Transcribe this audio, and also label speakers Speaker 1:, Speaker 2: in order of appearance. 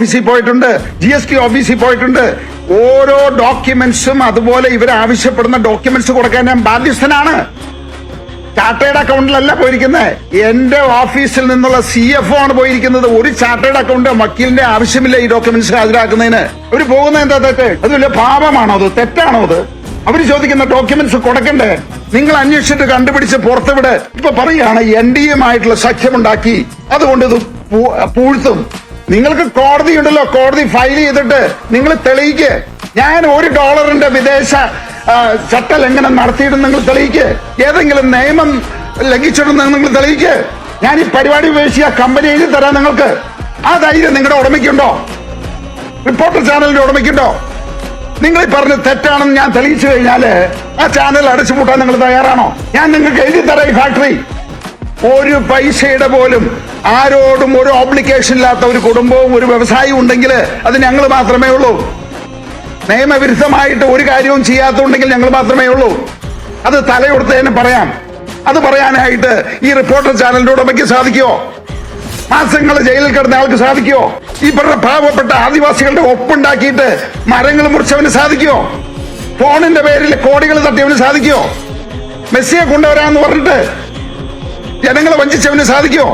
Speaker 1: ഓഫീസിൽ പോയിട്ടുണ്ട്, GST ഓഫീസിൽ പോയിട്ടുണ്ട്. ഓരോ ഡോക്യുമെന്റ്സും അതുപോലെ ഇവർ ആവശ്യപ്പെടുന്ന ഡോക്യുമെന്റ്സ് കൊടുക്കാൻ ഞാൻ ബാധ്യസ്ഥനാണ്. ചാർട്ടേഡ് അക്കൗണ്ടിലല്ല പോയിരിക്കുന്നത്, എന്റെ ഓഫീസിൽ നിന്നുള്ള CFO ആണ് പോയിരിക്കുന്നത്. ഒരു ചാർട്ടേഡ് അക്കൗണ്ട് വക്കീലിന്റെ ആവശ്യമില്ല ഈ ഡോക്യുമെന്റ്സ് ഹാജരാക്കുന്നതിന്. അവര് പോകുന്നത് എന്താ തെറ്റ്? അത് വലിയ പാപമാണോ? അത് തെറ്റാണോ? അത് അവര് ചോദിക്കുന്ന ഡോക്യുമെന്റ്സ് കൊടുക്കണ്ടേ? നിങ്ങൾ അന്വേഷിച്ചിട്ട് കണ്ടുപിടിച്ച് പുറത്തുവിട്. ഇപ്പൊ പറയുകയാണ് NDA-യുമായിട്ടുള്ള സഖ്യമുണ്ടാക്കി, അതുകൊണ്ട് ഇത് പൂഴ്ത്തും. നിങ്ങൾക്ക് കോടതി ഉണ്ടല്ലോ, കോടതി ഫയൽ ചെയ്തിട്ട് നിങ്ങൾ തെളിയിക്ക്. ഞാൻ $1 വിദേശ ചട്ടലംഘനം നടത്തിയിട്ടും നിങ്ങൾ തെളിയിക്ക്. ഏതെങ്കിലും നിയമം ലംഘിച്ചിട്ടുണ്ടെന്ന് നിങ്ങൾ തെളിയിക്ക്. ഞാൻ ഈ പരിപാടി ഉപേക്ഷിച്ച് ആ കമ്പനി എഴുതി തരാം നിങ്ങൾക്ക്. ആ ധൈര്യം നിങ്ങളുടെ ഉടമയ്ക്കുണ്ടോ? റിപ്പോർട്ടർ ചാനലിന്റെ ഉടമയ്ക്കുണ്ടോ? നിങ്ങൾ ഈ പറഞ്ഞ തെറ്റാണെന്ന് ഞാൻ തെളിയിച്ചു കഴിഞ്ഞാല് ആ ചാനൽ അടച്ചുപൂട്ടാൻ നിങ്ങൾ തയ്യാറാണോ? ഞാൻ നിങ്ങൾക്ക് എഴുതി തരാം ഈ ഫാക്ടറി. ഒരു പൈസയുടെ പോലും ആരോടും ഒരു ഓബ്ലിഗേഷൻ ഇല്ലാത്ത ഒരു കുടുംബവും ഒരു വ്യവസായവും ഉണ്ടെങ്കിൽ അത് ഞങ്ങൾ മാത്രമേ ഉള്ളൂ. നിയമവിരുദ്ധമായിട്ട് ഒരു കാര്യവും ചെയ്യാത്തുണ്ടെങ്കിൽ ഞങ്ങൾ മാത്രമേ ഉള്ളൂ. അത് തലയെടുത്ത് തന്നെ പറയാം. അത് പറയാനായിട്ട് ഈ റിപ്പോർട്ടർ ചാനലിന്റെ ഉടമയ്ക്ക് സാധിക്കുമോ? മാസങ്ങൾ ജയിലിൽ കിടന്ന ആൾക്ക് സാധിക്കുമോ? ഈ പറഞ്ഞ പാവപ്പെട്ട ആദിവാസികളുടെ ഒപ്പുണ്ടാക്കിയിട്ട് മരങ്ങൾ മുറിച്ചവന് സാധിക്കുമോ? ഫോണിന്റെ പേരിൽ കോടികൾ തട്ടിയവന് സാധിക്കുമോ? മെസ്സിയെ കൊണ്ടുവരാന്ന് പറഞ്ഞിട്ട് ജനങ്ങളെ വഞ്ചിച്ചവന് സാധിക്കുമോ?